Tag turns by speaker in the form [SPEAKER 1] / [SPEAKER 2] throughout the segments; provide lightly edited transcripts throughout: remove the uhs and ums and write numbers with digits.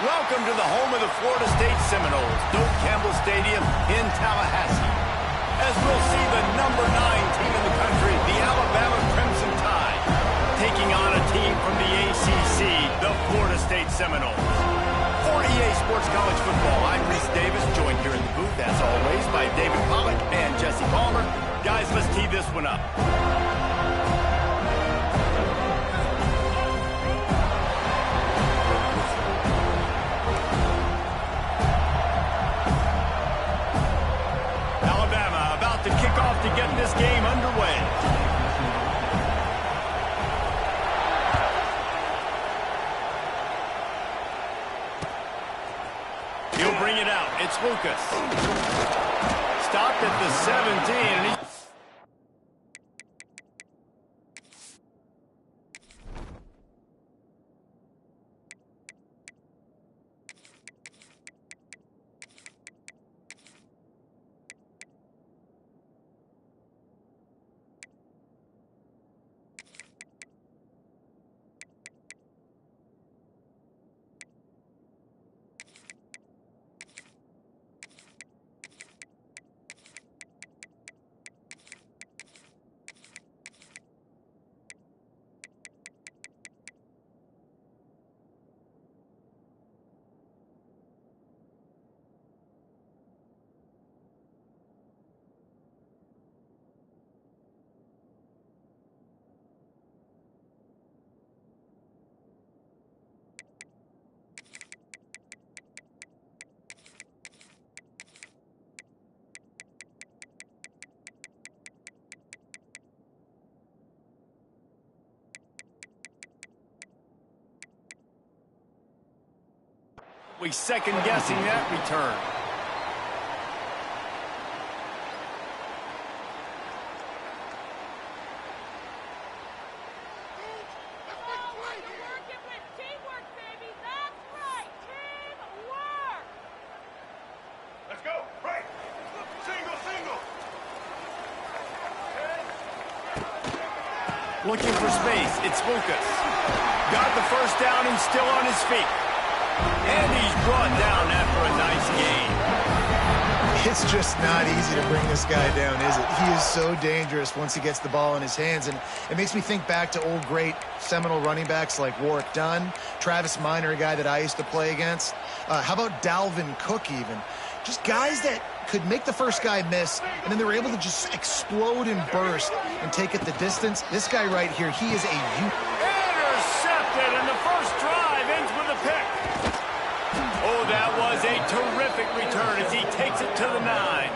[SPEAKER 1] Welcome to the home of the Florida State Seminoles, Doak Campbell Stadium in Tallahassee. As we'll see the number 9 team in the country, the Alabama Crimson Tide, taking on a team from the ACC, the Florida State Seminoles. For EA Sports College Football, I'm Reese Davis, joined here in the booth, as always, by David Pollack and Jesse Palmer. Guys, let's tee this one up. To kick off to get this game underway. He'll bring it out. It's Lucas. Stopped at the 17, and he... We second-guessing that return.
[SPEAKER 2] Let's go. Right. Single, single.
[SPEAKER 1] Looking for space. It's Lucas. Got the first down and still on his feet. And he's brought down after a nice game.
[SPEAKER 3] It's just not easy to bring this guy down, is it? He is so dangerous once he gets the ball in his hands, and it makes me think back to old great Seminole running backs like Warwick Dunn, Travis Minor, a guy that I used to play against. How about Dalvin Cook even? Just guys that could make the first guy miss, and then they were able to just explode and burst and take it the distance. This guy right here, he is a youth.
[SPEAKER 1] Intercepted, and the first drive ends with a pick. Oh, that was a terrific return as he takes it to the 9.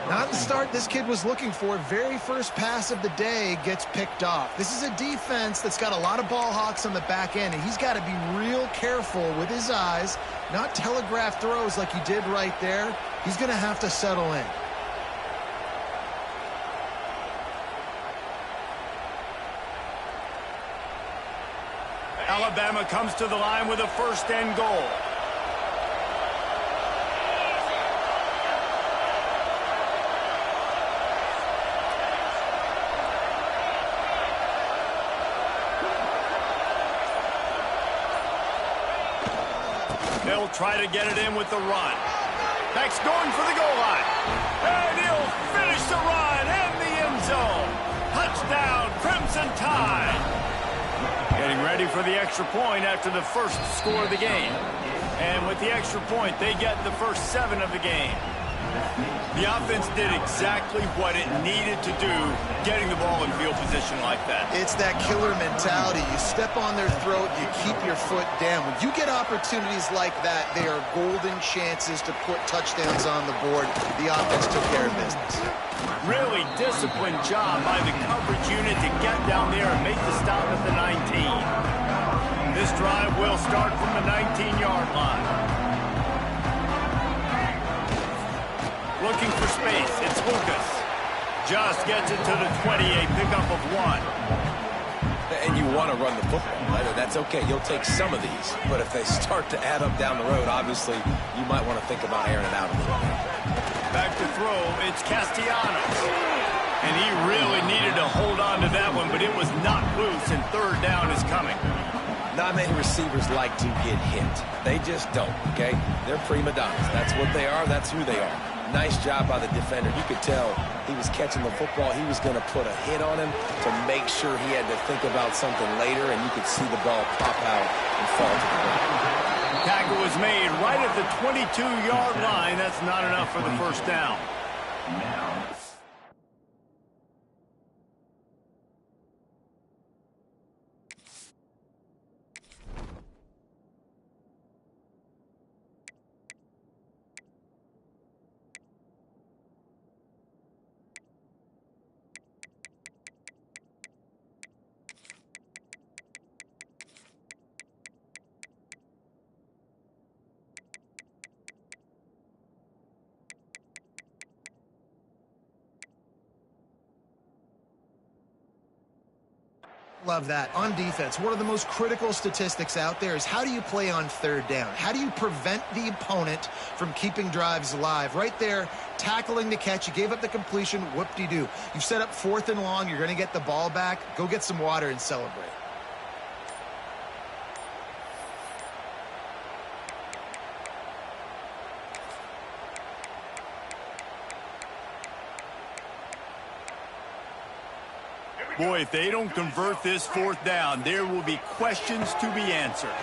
[SPEAKER 3] Not the start this kid was looking for. Very first pass of the day gets picked off. This is a defense that's got a lot of ball hawks on the back end, and he's got to be real careful with his eyes, not telegraph throws like he did right there. He's going to have to settle in.
[SPEAKER 1] Alabama comes to the line with a first and goal. They'll try to get it in with the run. Beck's going for the goal line. And he'll finish the run in the end zone. Touchdown, Crimson Tide. Getting ready for the extra point after the first score of the game. And with the extra point, they get the first 7 of the game. The offense did exactly what it needed to do, getting the ball in field position like that.
[SPEAKER 3] It's that killer mentality. You step on their throat, you keep your foot down. When you get opportunities like that, they are golden chances to put touchdowns on the board. The offense took care of business.
[SPEAKER 1] Really disciplined job by the coverage unit to get down there and make the stop at the 19. This drive will start from the 19-yard line. Looking for space. It's Lucas. Just gets it to the 28, pickup of 1.
[SPEAKER 4] And you want to run the football. That's okay. You'll take some of these. But if they start to add up down the road, obviously, you might want to think about airing it out a little bit.
[SPEAKER 1] Back to throw, it's Castellanos. And he really needed to hold on to that one, but it was not loose, and third down is coming.
[SPEAKER 4] Not many receivers like to get hit. They just don't, okay? They're prima donnas. That's what they are. That's who they are. Nice job by the defender. You could tell he was catching the football. He was going to put a hit on him to make sure he had to think about something later, and you could see the ball pop out and fall to the ground.
[SPEAKER 1] Tackle was made right at the 22-yard line. That's not enough for the first down.
[SPEAKER 3] Love that. On defense, one of the most critical statistics out there is how do you play on third down? How do you prevent the opponent from keeping drives alive? Right there, tackling the catch. You gave up the completion. Whoop-de-doo. You've set up 4th and long. You're going to get the ball back. Go get some water and celebrate.
[SPEAKER 1] Boy, if they don't convert this 4th down, there will be questions to be answered.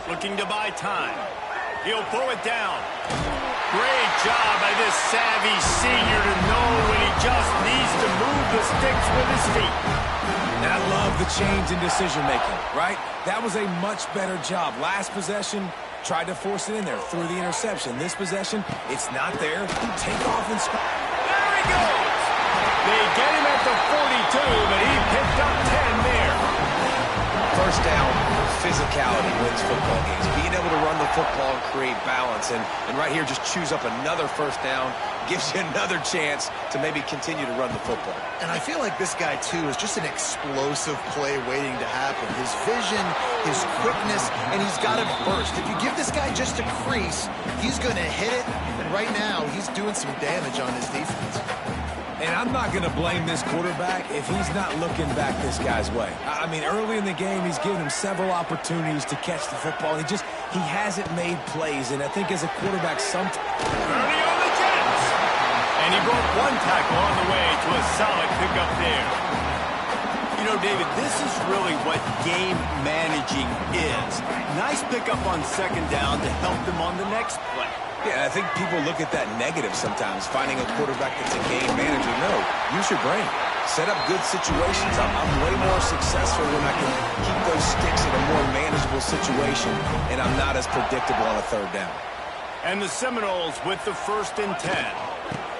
[SPEAKER 1] Looking to buy time. He'll throw it down. Great job by this savvy senior to know when he just needs to move the sticks with his feet.
[SPEAKER 4] And I love the change in decision-making, right? That was a much better job. Last possession, tried to force it in there, threw the interception. This possession, it's not there. Take off and score.
[SPEAKER 1] There he goes. They get him at the 42, but he picked up 10 there.
[SPEAKER 4] First down, physicality wins football games. Being able to run the football and create balance. And right here, just choose up another first down, gives you another chance to maybe continue to run the football.
[SPEAKER 3] And I feel like this guy, too, is just an explosive play waiting to happen. His vision, his quickness, and he's got it burst. If you give this guy just a crease, he's going to hit it. And right now, he's doing some damage on his defense.
[SPEAKER 4] And I'm not going to blame this quarterback if he's not looking back this guy's way. I mean, early in the game, he's given him several opportunities to catch the football. He hasn't made plays, and I think as a quarterback, sometimes...
[SPEAKER 1] Early on the Jets. And he broke one tackle on the way to a solid pickup there. You know, David, this is really what game managing is. Nice pickup on 2nd down to help them on the next play.
[SPEAKER 4] Yeah, I think people look at that negative sometimes, finding a quarterback that's a game manager. No, use your brain. Set up good situations. I'm way more successful when I can keep those sticks in a more manageable situation, and I'm not as predictable on a 3rd down.
[SPEAKER 1] And the Seminoles with the 1st and 10.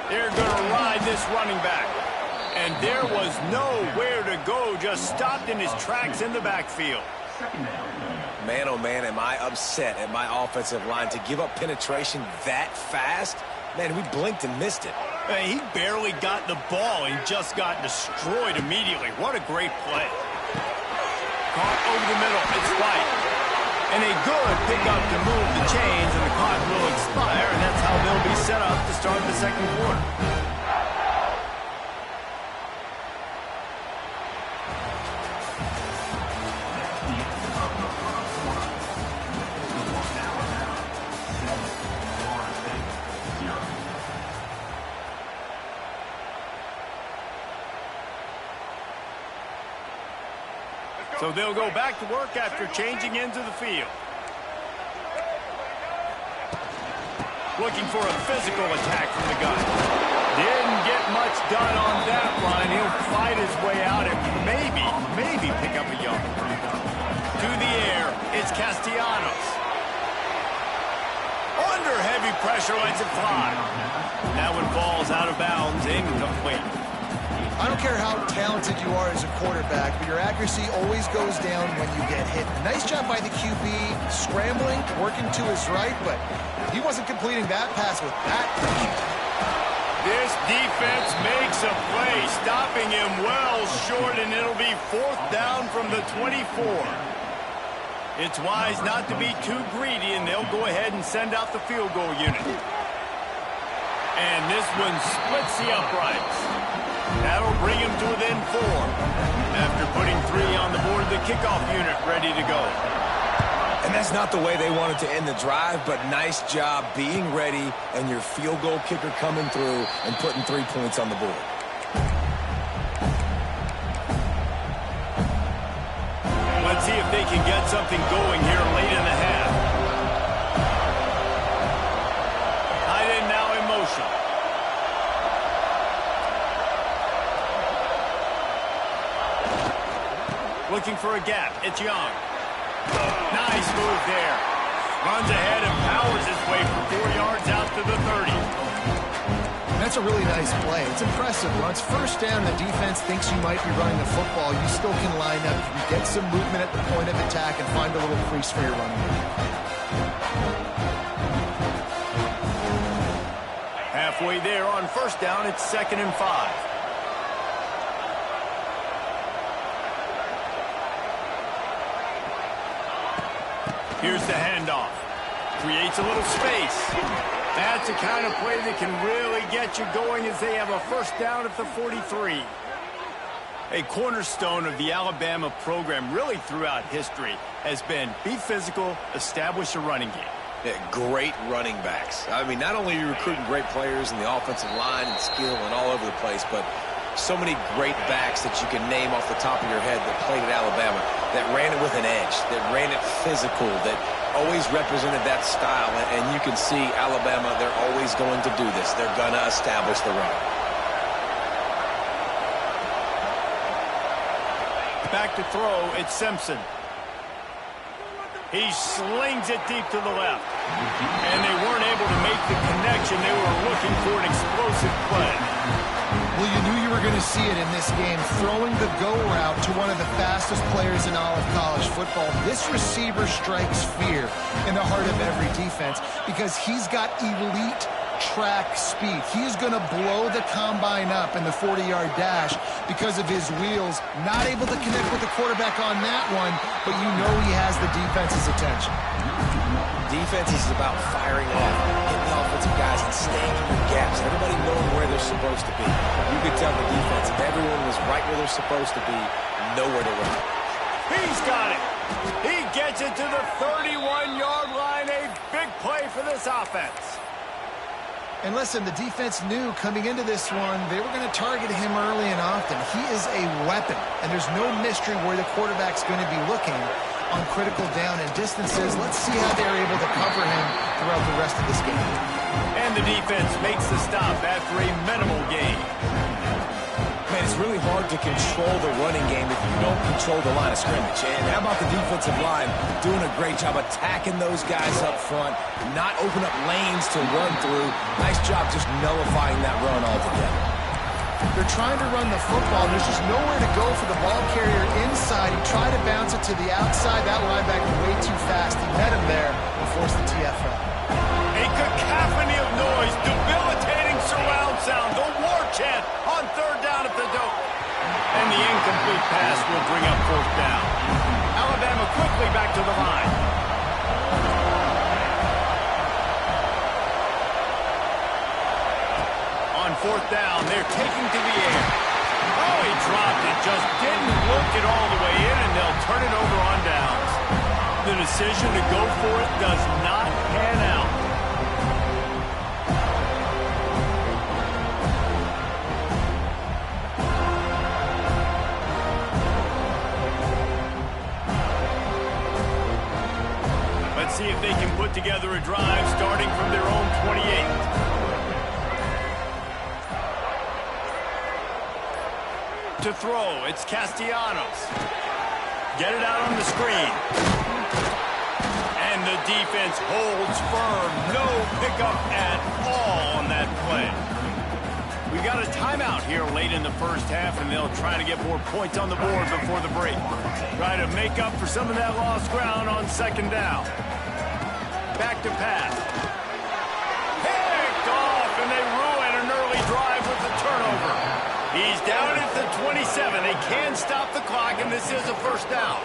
[SPEAKER 1] They're going to ride this running back. And there was nowhere to go, just stopped in his tracks in the backfield.
[SPEAKER 4] Man, oh man, am I upset at my offensive line to give up penetration that fast? Man, we blinked and missed it.
[SPEAKER 1] He barely got the ball and just got destroyed immediately. What a great play. Caught over the middle. It's White. And a good pickup to move the chains, and the clock will expire, and that's how they'll be set up to start the 2nd quarter. So they'll go back to work after changing into the field. Looking for a physical attack from the gun. Didn't get much done on that line. He'll fight his way out and maybe pick up a yard. To the air, it's Castellanos. Under heavy pressure, lets it fly. That one falls out of bounds, incomplete.
[SPEAKER 3] I don't care how talented you are as a quarterback, but your accuracy always goes down when you get hit. Nice job by the QB, scrambling, working to his right, but he wasn't completing that pass with that pressure.
[SPEAKER 1] This defense makes a play, stopping him well short, and it'll be 4th down from the 24. It's wise not to be too greedy, and they'll go ahead and send out the field goal unit. And this one splits the uprights. That'll bring him to within 4. After putting 3 on the board, the kickoff unit ready to go.
[SPEAKER 4] And that's not the way they wanted to end the drive, but nice job being ready and your field goal kicker coming through and putting 3 points on the board.
[SPEAKER 1] Let's see if they can get something going here late in the half. Tight end now in motion. Looking for a gap. It's Young. Nice move there. Runs ahead and powers his way for 4 yards out to the 30.
[SPEAKER 3] That's a really nice play. It's impressive. Once first down, the defense thinks you might be running the football. You still can line up. You can get some movement at the point of attack and find a little crease for your running back.
[SPEAKER 1] Halfway there on first down, it's 2nd and 5. Here's the handoff. Creates a little space. That's the kind of play that can really get you going as they have a first down at the 43. A cornerstone of the Alabama program really throughout history has been be physical, establish a running game.
[SPEAKER 4] Yeah, great running backs. I mean, not only are you recruiting great players in the offensive line and skill and all over the place, but so many great backs that you can name off the top of your head that played at Alabama, that ran it with an edge, that ran it physical, that always represented that style. And you can see Alabama, they're always going to do this. They're going to establish the run.
[SPEAKER 1] Back to throw, it's Simpson. He slings it deep to the left. And they weren't able to make the connection. They were looking for an explosive play.
[SPEAKER 3] Well, you knew you were going to see it in this game, throwing the go route to one of the fastest players in all of college football. This receiver strikes fear in the heart of every defense because he's got elite track speed. He is going to blow the combine up in the 40-yard dash because of his wheels. Not able to connect with the quarterback on that one, but you know he has the defense's attention.
[SPEAKER 4] Defense is about firing off, hitting the offensive guys and staying in your gaps. Everybody knowing where they're supposed to be. You could tell the defense, if everyone was right where they're supposed to be, nowhere to run.
[SPEAKER 1] He's got it. He gets it to the 31-yard line. A big play for this offense.
[SPEAKER 3] And listen, the defense knew coming into this one, they were going to target him early and often. He is a weapon, and there's no mystery where the quarterback's going to be looking on critical down and distances. Let's see how they're able to cover him throughout the rest of this game.
[SPEAKER 1] And the defense makes the stop after a minimal gain.
[SPEAKER 4] Man, it's really hard to control the running game if you don't control the line of scrimmage. And how about the defensive line doing a great job attacking those guys up front, not open up lanes to run through. Nice job just nullifying that run altogether.
[SPEAKER 3] They're trying to run the football. There's just nowhere to go for the ball carrier inside. He tried to bounce it to the outside. That linebacker way too fast. He met him there and forced the TFL.
[SPEAKER 1] A cacophony of noise, debilitating surround sound, the war chant on third down at the dope. And the incomplete pass will bring up fourth down. Alabama quickly back to the line. On fourth down, they're taking to the air. Oh, he dropped it, just didn't work it all the way in, and they'll turn it over on downs. The decision to go for it does not pan out. Let's see if they can put together a drive starting from their own 28. To throw, it's Castellanos. Get it out on the screen. And the defense holds firm. No pickup at all on that play. We got a timeout here late in the first half, and they'll try to get more points on the board before the break. Try to make up for some of that lost ground on second down. Back to pass. Picked off, and they ruin an early drive with the turnover. He's down at the 27. They can stop the clock, and this is a first down.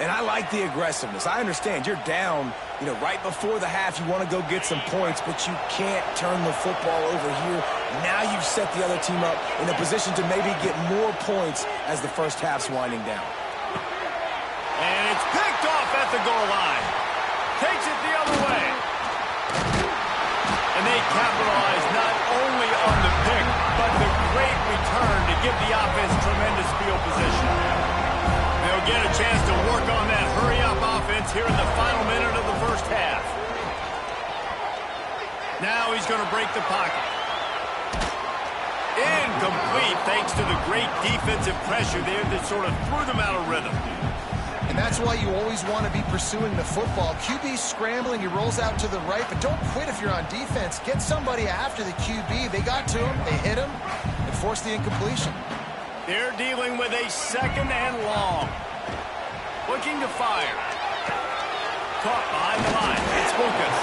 [SPEAKER 4] And I like the aggressiveness. I understand you're down, right before the half. You want to go get some points, but you can't turn the football over here. Now you've set the other team up in a position to maybe get more points as the first half's winding down.
[SPEAKER 1] And it's picked off at the goal line. Takes it the other way. And they capitalize not only on the pick, but the great return to give the offense tremendous field position. They'll get a chance to work on that hurry-up offense here in the final minute of the first half. Now he's going to break the pocket. Incomplete thanks to the great defensive pressure there that sort of threw them out of rhythm.
[SPEAKER 3] And that's why you always want to be pursuing the football. QB's scrambling, he rolls out to the right, but don't quit if you're on defense. Get somebody after the QB. They got to him, they hit him, and forced the incompletion.
[SPEAKER 1] They're dealing with a second and long. Looking to fire. Caught behind the line. It's Lucas.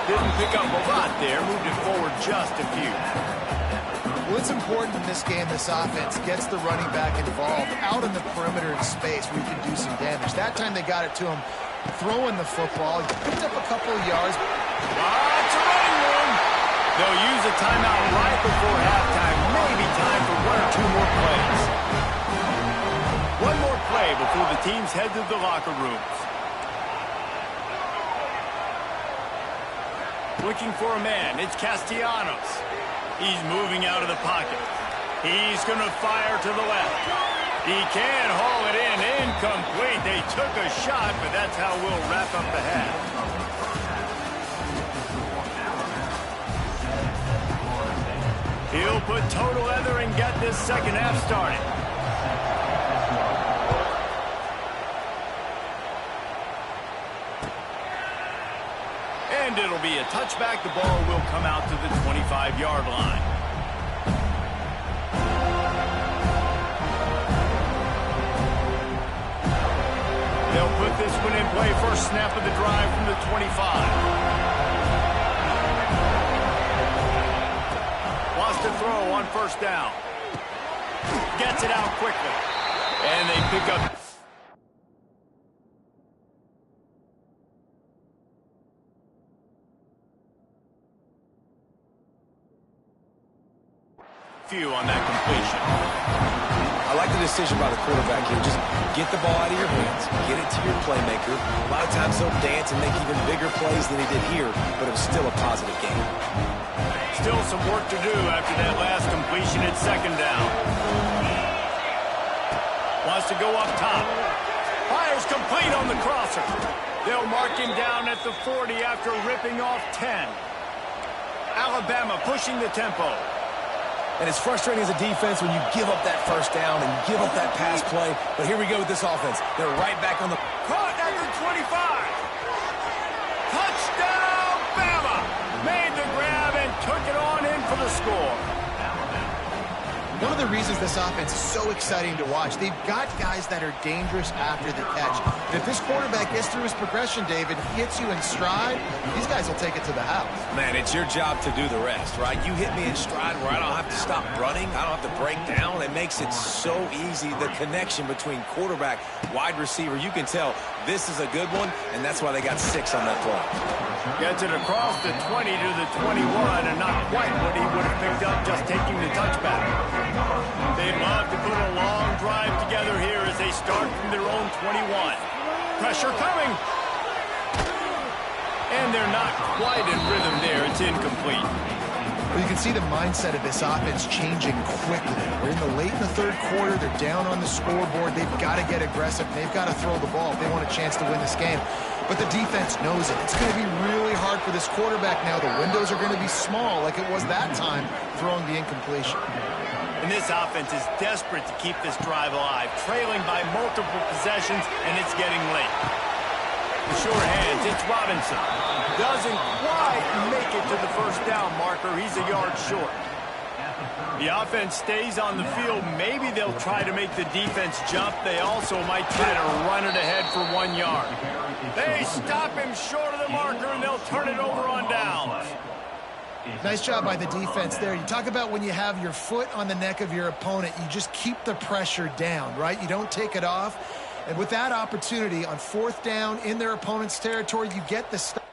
[SPEAKER 1] Didn't pick up a lot there. Moved it forward just a few.
[SPEAKER 3] Well, it's important in this game, this offense gets the running back involved out in the perimeter in space where you can do some damage. That time they got it to him throwing the football. He picked up a couple of yards.
[SPEAKER 1] Lots of running room. They'll use a timeout right before halftime. Maybe time for one or two more plays. One more play before the teams head to the locker rooms. Looking for a man. It's Castellanos. He's moving out of the pocket. He's going to fire to the left. He can haul it in. Incomplete. They took a shot, but that's how we'll wrap up the half. He'll put total leather and get this second half started. And it'll be a touchback. The ball will come out to the 25-yard line. They'll put this one in play. First snap of the drive from the 25. Wants to throw on first down. Gets it out quickly. And they pick up. Few on that completion.
[SPEAKER 4] I like the decision by the quarterback here. Just get the ball out of your hands. Get it to your playmaker. A lot of times he'll dance and make even bigger plays than he did here, but it was still a positive game.
[SPEAKER 1] Still some work to do after that last completion at second down. Wants to go up top. Fires complete on the crosser. They'll mark him down at the 40 after ripping off 10. Alabama pushing the tempo.
[SPEAKER 4] And it's frustrating as a defense when you give up that first down and give up that pass play. But here we go with this offense. They're right back on the...
[SPEAKER 1] Caught at the 25. Touchdown, Bama. Made the grab and took it on in for the score.
[SPEAKER 3] One of the reasons this offense is so exciting to watch, they've got guys that are dangerous after the catch. And if this quarterback gets through his progression, David, hits you in stride, these guys will take it to the house.
[SPEAKER 4] Man, it's your job to do the rest, right? You hit me in stride where I don't have to stop running. I don't have to break down. It makes it so easy, the connection between quarterback, wide receiver. You can tell this is a good one, and that's why they got 6 on that play.
[SPEAKER 1] Gets it across the 20 to the 21, and not quite what he would have picked up just taking the touchback. They'd love to put a long drive together here as they start from their own 21. Pressure coming. And they're not quite in rhythm there. It's incomplete.
[SPEAKER 3] Well, you can see the mindset of this offense changing quickly. We're late in the third quarter. They're down on the scoreboard. They've got to get aggressive. They've got to throw the ball if they want a chance to win this game. But the defense knows it. It's going to be really hard for this quarterback now. The windows are going to be small like it was that time throwing the incompletion.
[SPEAKER 1] And this offense is desperate to keep this drive alive, trailing by multiple possessions, and it's getting late. The short hands, it's Robinson. Doesn't quite make it to the first down marker. He's a yard short. The offense stays on the field. Maybe they'll try to make the defense jump. They also might try to run it ahead for 1 yard. They stop him short of the marker, and they'll turn it over on downs.
[SPEAKER 3] Nice job by the defense there. You talk about when you have your foot on the neck of your opponent, you just keep the pressure down, right? You don't take it off. And with that opportunity on 4th down in their opponent's territory, you get the stop.